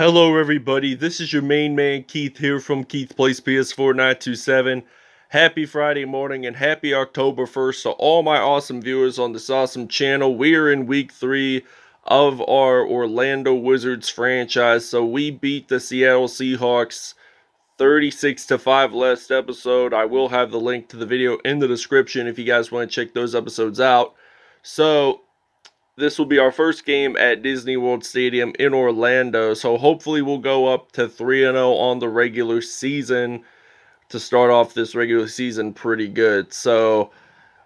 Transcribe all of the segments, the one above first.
Hello, everybody. This is your main man, Keith, here from Keith Plays PS4 927. Happy Friday morning and happy October 1st to all my awesome viewers on this awesome channel. We're in week 3 of our Orlando Wizards franchise. So we beat the Seattle Seahawks 36-5 last episode. I will have the link to the video in the description if you guys want to check those episodes out. So this will be our first game at Disney World Stadium in Orlando, so hopefully we'll go up to 3-0 on the regular season to start off this regular season pretty good. So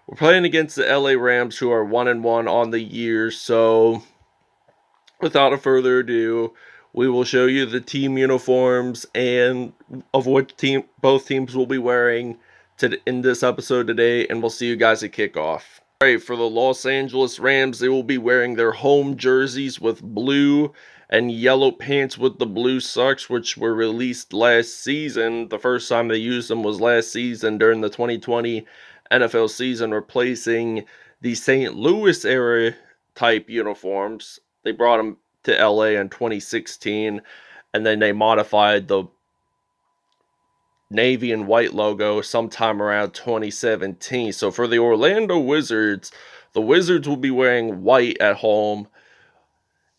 we're playing against the LA Rams, who are 1-1 on the year. So without a further ado, we will show you the team uniforms and of what team both teams will be wearing in this episode today, and we'll see you guys at kickoff. Alright, for the Los Angeles Rams, they will be wearing their home jerseys with blue and yellow pants with the blue socks, which were released last season. The first time they used them was last season during the 2020 NFL season, replacing the St. Louis era type uniforms. They brought them to LA in 2016, and then they modified the navy and white logo sometime around 2017. So for the Orlando Wizards, the Wizards will be wearing white at home,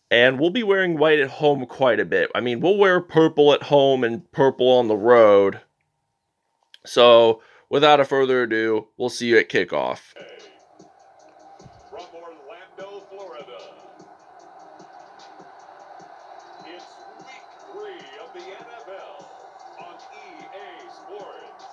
and we'll be wearing white at home quite a bit. I mean, we'll wear purple at home and purple on the road. So without a further ado, we'll see you at kickoff. From Orlando, Florida, it's week 3 of the NFL on EA Sports.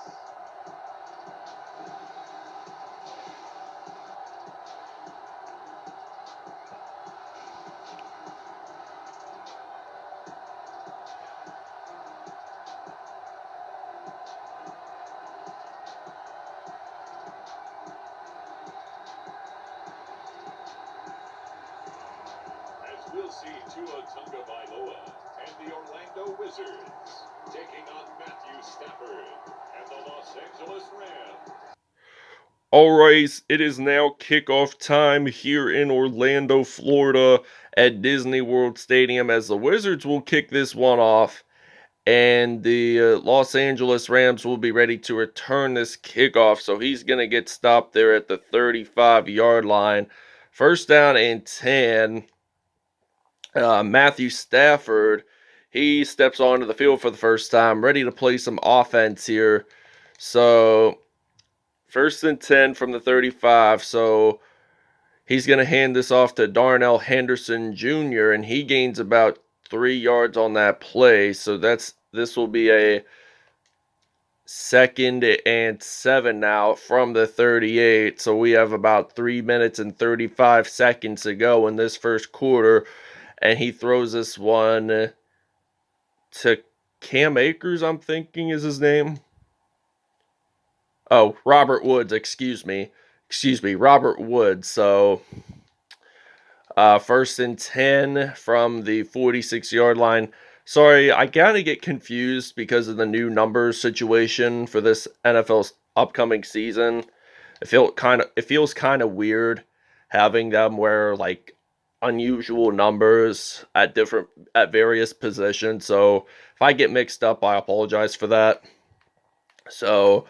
We'll see Tua Tagovailoa and the Orlando Wizards taking on Matthew Stafford and the Los Angeles Rams. Alright, it is now kickoff time here in Orlando, Florida at Disney World Stadium, as the Wizards will kick this one off, and the Los Angeles Rams will be ready to return this kickoff. So he's going to get stopped there at the 35-yard line. First down and 10. Matthew Stafford, he steps onto the field for the first time, ready to play some offense here. So first and 10 from the 35. So he's going to hand this off to Darnell Henderson Jr., and he gains about 3 yards on that play. So this will be a 2nd and 7 now from the 38. So we have about 3 minutes and 35 seconds to go in this first quarter. And he throws this one to Cam Akers, I'm thinking is his name. Oh, Robert Woods, excuse me, Robert Woods. So, first and 10 from the 46-yard line. Sorry, I gotta get confused because of the new numbers situation for this NFL's upcoming season. It feels kind of weird having them wear like unusual numbers at various positions. So if I get mixed up, I apologize for that. So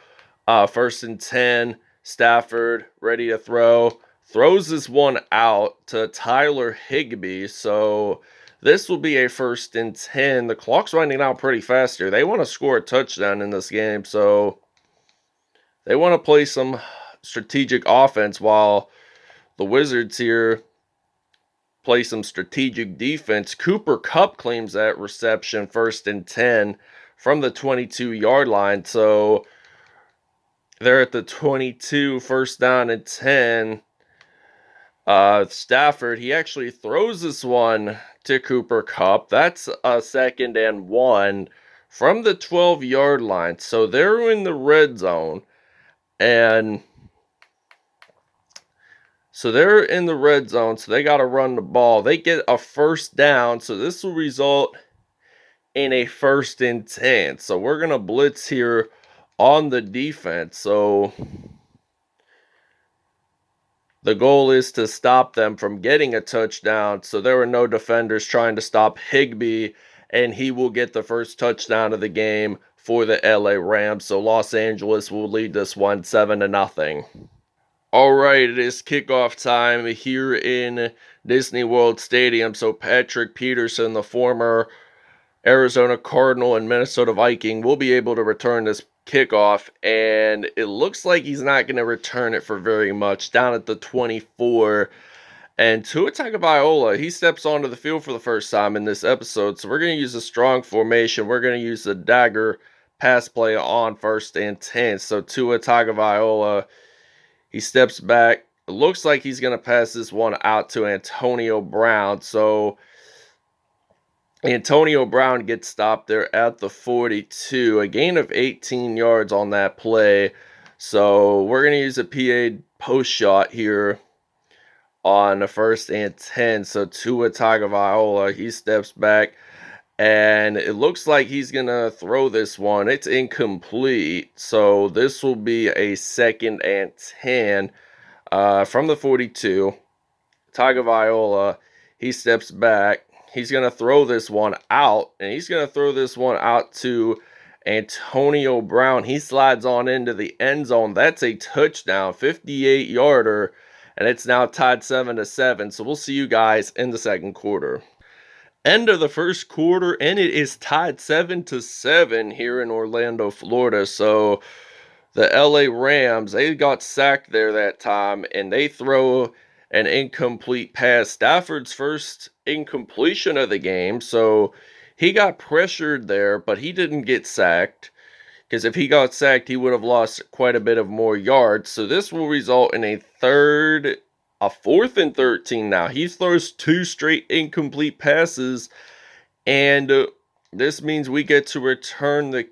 first and 10, Stafford ready to throws this one out to Tyler Higbee. So this will be a first and 10. The clock's running out pretty fast here. They want to score a touchdown in this game, so they want to play some strategic offense while the Wizards here play some strategic defense. Cooper Kupp claims that reception, first and 10 from the 22-yard line. So they're at the 22, first down and 10. Stafford, he actually throws this one to Cooper Kupp. That's a 2nd and 1 from the 12-yard line. So they're in the red zone. And so they're in the red zone, so they got to run the ball. They get a first down, so this will result in a 1st and 10. So we're going to blitz here on the defense. So the goal is to stop them from getting a touchdown. So there were no defenders trying to stop Higbee and he will get the first touchdown of the game for the LA Rams. So Los Angeles will lead this one 7-0. All right, it is kickoff time here in Disney World Stadium. So Patrick Peterson, the former Arizona Cardinal and Minnesota Viking, will be able to return this kickoff, and it looks like he's not going to return it for very much. Down at the 24, and Tua Tagovailoa, he steps onto the field for the first time in this episode, so we're going to use a strong formation. We're going to use the dagger pass play on 1st and 10. So Tua Tagovailoa, he steps back. It looks like he's going to pass this one out to Antonio Brown. So Antonio Brown gets stopped there at the 42. A gain of 18 yards on that play. So we're going to use a PA post shot here on the 1st and 10. So Tua Tagovailoa, he steps back, and it looks like he's going to throw this one. It's incomplete. So this will be a 2nd and 10 from the 42. Tagovailoa, he steps back. He's going to throw this one out, and he's going to throw this one out to Antonio Brown. He slides on into the end zone. That's a touchdown, 58-yarder, and it's now tied 7-7. So we'll see you guys in the second quarter. End of the first quarter, and it is tied 7-7 here in Orlando, Florida. So the LA Rams, they got sacked there that time, and they throw an incomplete pass. Stafford's first incompletion of the game, so he got pressured there, but he didn't get sacked, because if he got sacked, he would have lost quite a bit of more yards. So this will result in a 4th and 13 now. He throws 2 straight incomplete passes, and this means we get to return the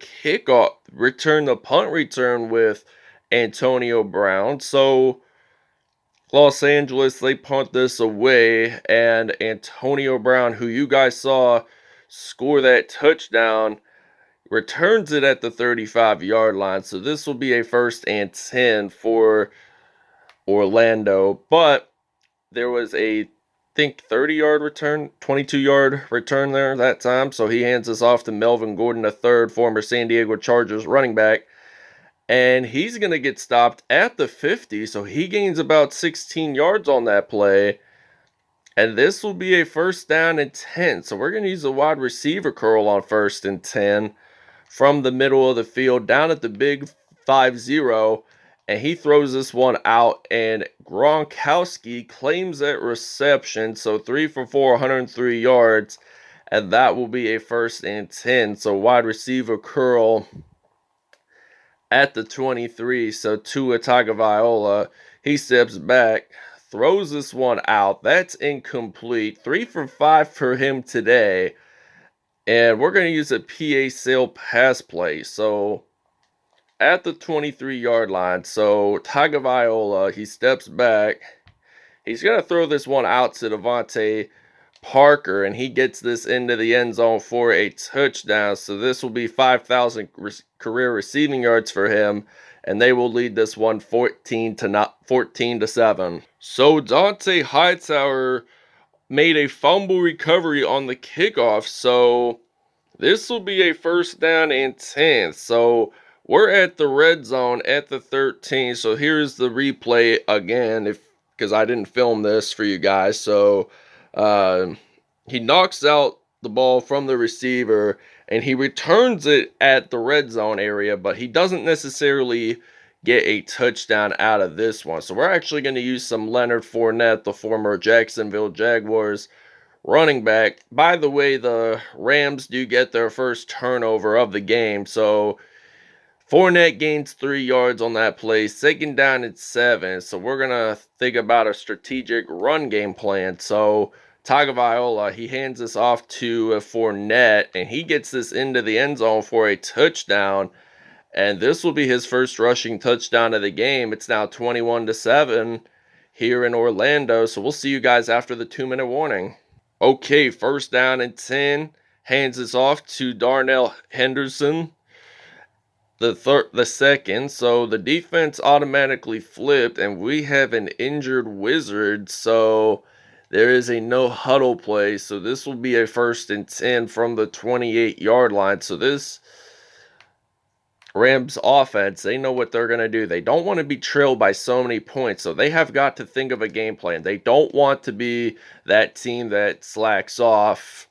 punt return with Antonio Brown. So Los Angeles, they punt this away, and Antonio Brown, who you guys saw score that touchdown, returns it at the 35-yard line. So this will be a 1st and 10 for Orlando, but there was a 30-yard return, 22-yard return there that time. So he hands this off to Melvin Gordon III, former San Diego Chargers running back. And he's going to get stopped at the 50. So he gains about 16 yards on that play. And this will be a 1st down and 10. So we're going to use a wide receiver curl on 1st and 10 from the middle of the field down at the big 5-0. And he throws this one out, and Gronkowski claims that reception. So 3 for 4, 103 yards. And that will be a 1st and 10. So wide receiver curl at the 23. So Tua Tagovailoa, he steps back, throws this one out. That's incomplete. 3 for 5 for him today. And we're going to use a PA sail pass play. So at the 23-yard line, so Tagovailoa, he steps back. He's going to throw this one out to Devontae Parker, and he gets this into the end zone for a touchdown. So this will be 5,000 career receiving yards for him, and they will lead this one 14-7. So Dante Hightower made a fumble recovery on the kickoff, so this will be a 1st down and 10. So we're at the red zone at the 13. So here's the replay again, because I didn't film this for you guys. So he knocks out the ball from the receiver, and he returns it at the red zone area, but he doesn't necessarily get a touchdown out of this one. So we're actually going to use some Leonard Fournette, the former Jacksonville Jaguars running back. By the way, the Rams do get their first turnover of the game. So Fournette gains 3 yards on that play. 2nd down and 7. So we're going to think about a strategic run game plan. So Tagovailoa, he hands this off to Fournette, and he gets this into the end zone for a touchdown. And this will be his first rushing touchdown of the game. It's now 21-7 here in Orlando. So we'll see you guys after the 2-minute warning. Okay, 1st down and 10. Hands this off to Darnell Henderson, the 2nd. So the defense automatically flipped, and we have an injured Wizard. So There is a no huddle play, so this will be a 1st and 10 from the 28-yard line. So this Rams offense, they know what they're going to do. They don't want to be trailed by so many points, so they have got to think of a game plan. They don't want to be that team that slacks off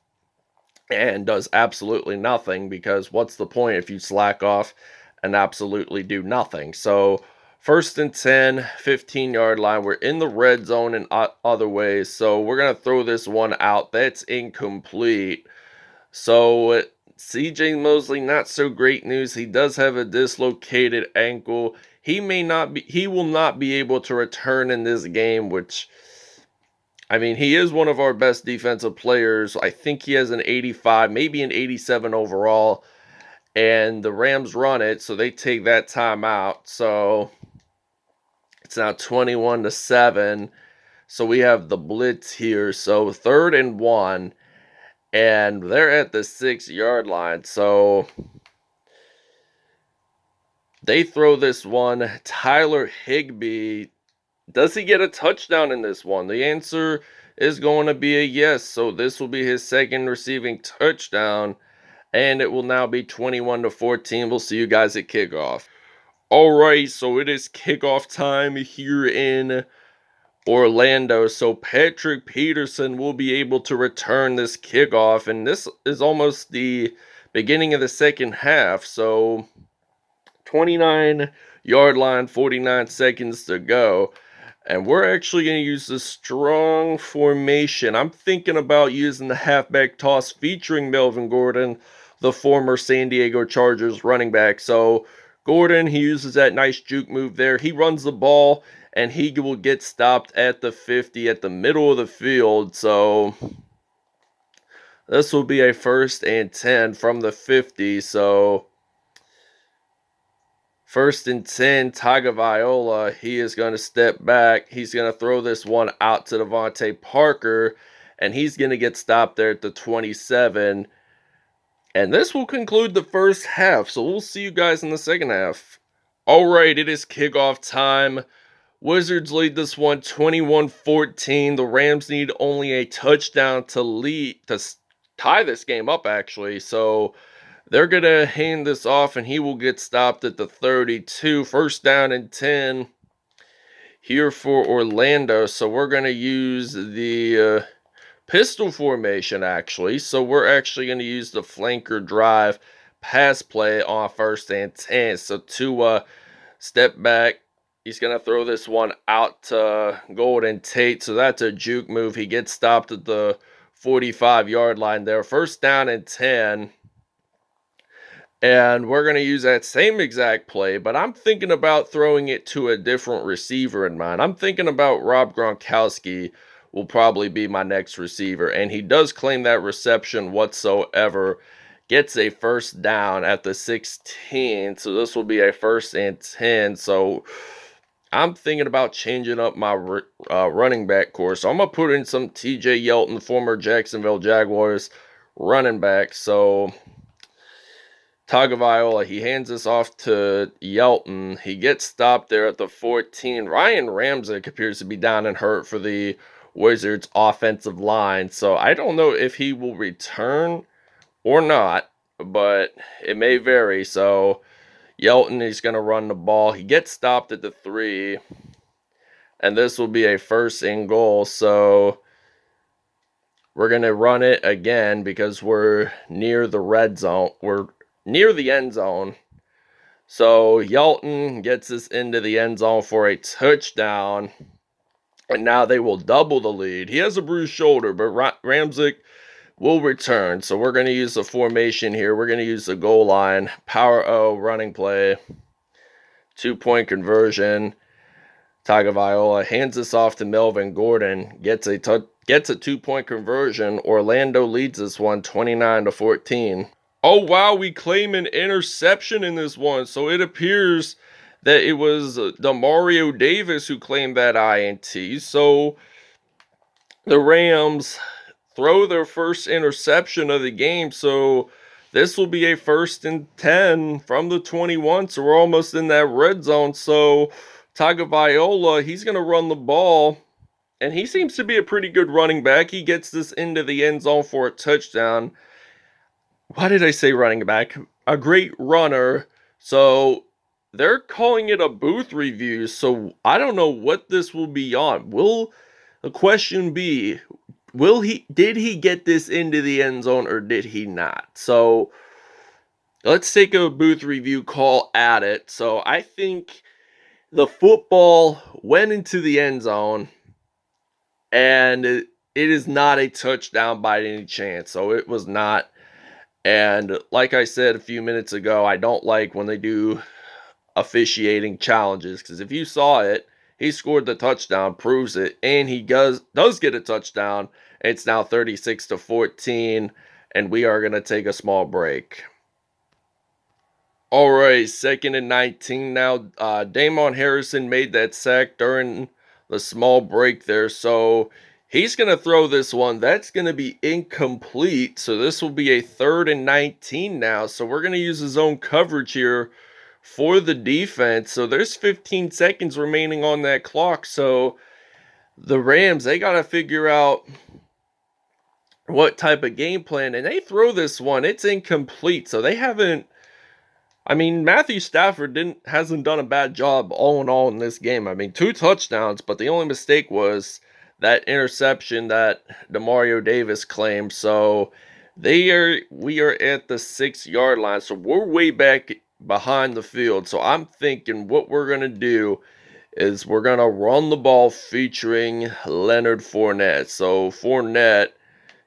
and does absolutely nothing, because what's the point if you slack off and absolutely do nothing? So 1st and 10, 15-yard line. We're in the red zone in other ways, so we're going to throw this one out. That's incomplete. So CJ Mosley, not so great news. He does have a dislocated ankle. He will not be able to return in this game, which, I mean, he is one of our best defensive players. I think he has an 85, maybe an 87 overall. And the Rams run it, so they take that time out. So it's now 21-7. So we have the blitz here. So 3rd and 1. And they're at the 6-yard line. So they throw this one. Tyler Higbee, does he get a touchdown in this one? The answer is going to be a yes. So this will be his 2nd receiving touchdown. And it will now be 21-14. We'll see you guys at kickoff. All right, so it is kickoff time here in Orlando. So Patrick Peterson will be able to return this kickoff, and this is almost the beginning of the second half. So 29-yard line, 49 seconds to go. And we're actually going to use the strong formation. I'm thinking about using the halfback toss featuring Melvin Gordon, the former San Diego Chargers running back. So Gordon, he uses that nice juke move there. He runs the ball, and he will get stopped at the 50 at the middle of the field. So this will be a 1st and 10 from the 50. So 1st and 10, Tagovailoa, he is going to step back. He's going to throw this one out to Devontae Parker, and he's going to get stopped there at the 27. And this will conclude the first half, so we'll see you guys in the second half. All right, it is kickoff time. Wizards lead this one 21-14. The Rams need only a touchdown to tie this game up, actually. So they're going to hand this off, and he will get stopped at the 32. 1st down and 10 here for Orlando. So we're going to use the pistol formation, actually. So we're actually going to use the flanker drive pass play on 1st and 10. So to step back, he's going to throw this one out to Golden Tate. So that's a juke move. He gets stopped at the 45-yard line there. 1st down and 10. And we're going to use that same exact play, but I'm thinking about throwing it to a different receiver in mind. I'm thinking about Rob Gronkowski will probably be my next receiver, and he does claim that reception whatsoever. Gets a 1st down at the 16, so this will be a 1st and 10. So I'm thinking about changing up my running back course. So I'm going to put in some TJ Yeldon, former Jacksonville Jaguars running back. So Tagovailoa, he hands this off to Yelton. He gets stopped there at the 14. Ryan Ramczyk appears to be down and hurt for the Wizards offensive line. So I don't know if he will return or not, but it may vary. So Yelton, he's going to run the ball. He gets stopped at the 3. And this will be a 1st and goal. So we're going to run it again because we're near the red zone. We're near the end zone. So Yelton gets us into the end zone for a touchdown. And now they will double the lead. He has a bruised shoulder, but Ramczyk will return. So we're going to use the formation here. We're going to use the goal line. Power O running play. 2-point conversion. Tagovailoa hands this off to Melvin Gordon. Gets a 2-point conversion. Orlando leads this one 29-14. Oh, wow, we claim an interception in this one. So it appears that it was Demario Davis who claimed that INT. So the Rams throw their first interception of the game. So this will be a 1st and 10 from the 21. So we're almost in that red zone. So Tagovailoa, he's going to run the ball. and he seems to be a pretty good running back. He gets this into the end zone for a touchdown. Why did I say running back? A great runner. So they're calling it a booth review. So I don't know what this will be on. Will the question be, did he get this into the end zone or did he not? So let's take a booth review call at it. So I think the football went into the end zone and it is not a touchdown by any chance. So it was not. And like I said a few minutes ago, I don't like when they do officiating challenges because if you saw it, he scored the touchdown, proves it, and he does get a touchdown. It's now 36-14, and we are going to take a small break. All right, 2nd and 19 now. Damon Harrison made that sack during the small break there, so he's going to throw this one. That's going to be incomplete, so this will be a 3rd and 19 now. So we're going to use his own coverage here for the defense. So there's 15 seconds remaining on that clock. So the Rams, they got to figure out what type of game plan, and they throw this one. It's incomplete, so they haven't. I mean, Matthew Stafford hasn't done a bad job all in all in this game. I mean, 2 touchdowns, but the only mistake was that interception that Demario Davis claimed. So we are at the 6-yard line. So we're way back behind the field. So I'm thinking what we're going to do is we're going to run the ball featuring Leonard Fournette. So Fournette,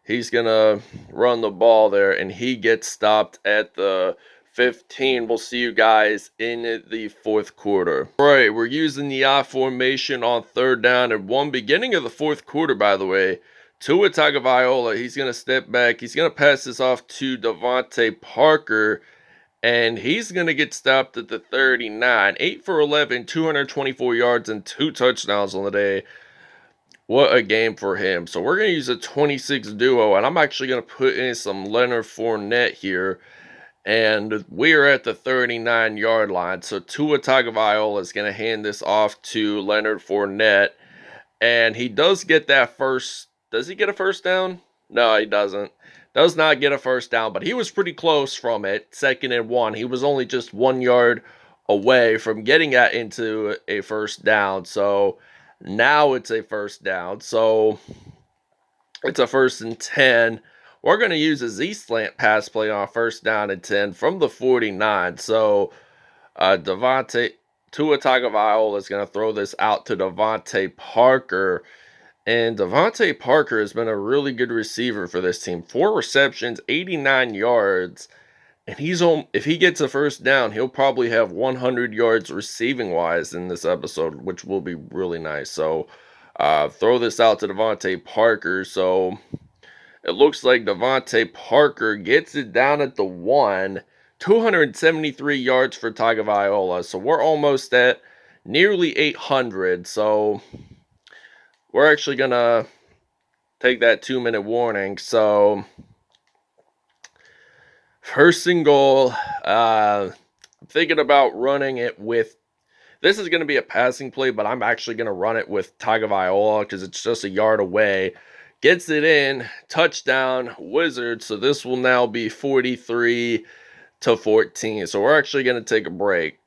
he's going to run the ball there, and he gets stopped at the 15. We'll see you guys in the 4th quarter. All right, we're using the I formation on 3rd down and 1. Beginning of the 4th quarter, by the way. Tua Tagovailoa, he's going to step back. He's going to pass this off to Devontae Parker, and he's going to get stopped at the 39. 8 for 11, 224 yards, and 2 touchdowns on the day. What a game for him. So we're going to use a 26 duo, and I'm actually going to put in some Leonard Fournette here. And we're at the 39-yard line. So Tua Tagovailoa is going to hand this off to Leonard Fournette. And he does get that first. Does he get a first down? No, he doesn't. Does not get a first down, but he was pretty close from it. 2nd and 1. He was only just 1 yard away from getting that into a first down. So now it's a first down. So it's a 1st and 10. We're going to use a Z-slant pass play on 1st down and 10 from the 49. So Tua Tagovailoa is going to throw this out to Devontae Parker. And Devontae Parker has been a really good receiver for this team. 4 receptions, 89 yards. And if he gets a first down, he'll probably have 100 yards receiving-wise in this episode, which will be really nice. So throw this out to Devontae Parker. So it looks like Devontae Parker gets it down at the 1. 273 yards for Tagovailoa. So we're almost at nearly 800. So we're actually going to take that 2-minute warning. So 1st and goal. I'm thinking about running it with. This is going to be a passing play, but I'm actually going to run it with Tagovailoa because it's just a yard away. Gets it in, touchdown, Wizards. So this will now be 43-14. So we're actually going to take a break.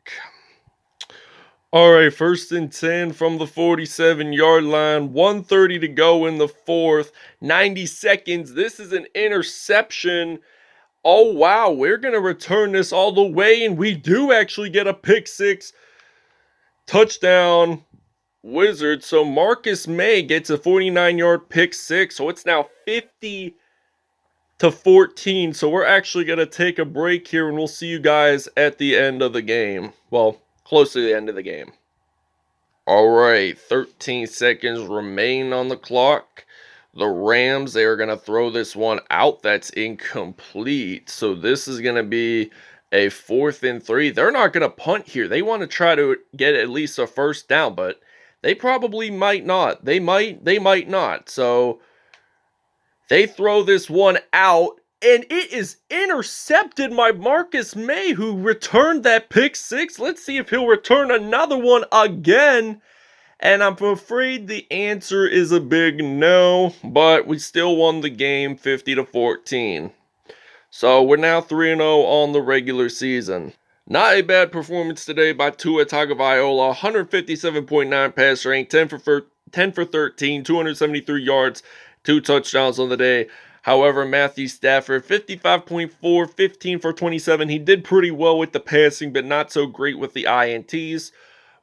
All right, 1st and 10 from the 47-yard line. 1:30 to go in the 4th. 90 seconds. This is an interception. Oh, wow. We're going to return this all the way, and we do actually get a pick 6. Touchdown. Wizards. So Marcus Maye gets a 49-yard pick 6. So it's now 50-14. So we're actually going to take a break here, and we'll see you guys at the end of the game. Well, close to the end of the game. All right, 13 seconds remain on the clock. The Rams, they are going to throw this one out. That's incomplete. So this is going to be a 4th and 3. They're not going to punt here. They want to try to get at least a first down, but they probably might not. They might not. So they throw this one out, and it is intercepted by Marcus Maye, who returned that pick 6. Let's see if he'll return another one again. And I'm afraid the answer is a big no, but we still won the game 50-14. So we're now 3-0 on the regular season. Not a bad performance today by Tua Tagovailoa, 157.9 pass rank, 10 for 13, 273 yards, 2 touchdowns on the day. However, Matthew Stafford, 55.4, 15 for 27. He did pretty well with the passing, but not so great with the INTs.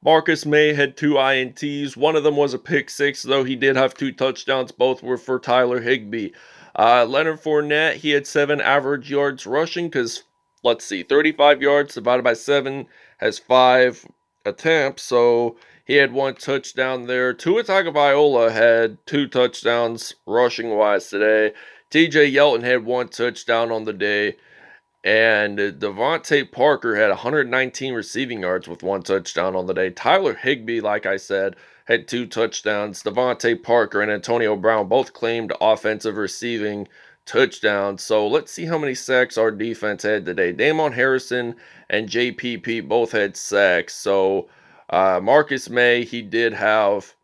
Marcus Maye had 2 INTs. One of them was a pick six, though he did have 2 touchdowns. Both were for Tyler Higbee. Leonard Fournette, he had 7 average yards rushing because, let's see, 35 yards divided by 7 has 5 attempts. So he had 1 touchdown there. Tua Tagovailoa had 2 touchdowns rushing wise today. TJ Yeldon had 1 touchdown on the day. And Devontae Parker had 119 receiving yards with 1 touchdown on the day. Tyler Higbee, like I said, had 2 touchdowns. Devontae Parker and Antonio Brown both claimed offensive receiving touchdowns. So let's see how many sacks our defense had today. Damon Harrison and JPP both had sacks. So Marcus Maye, he did have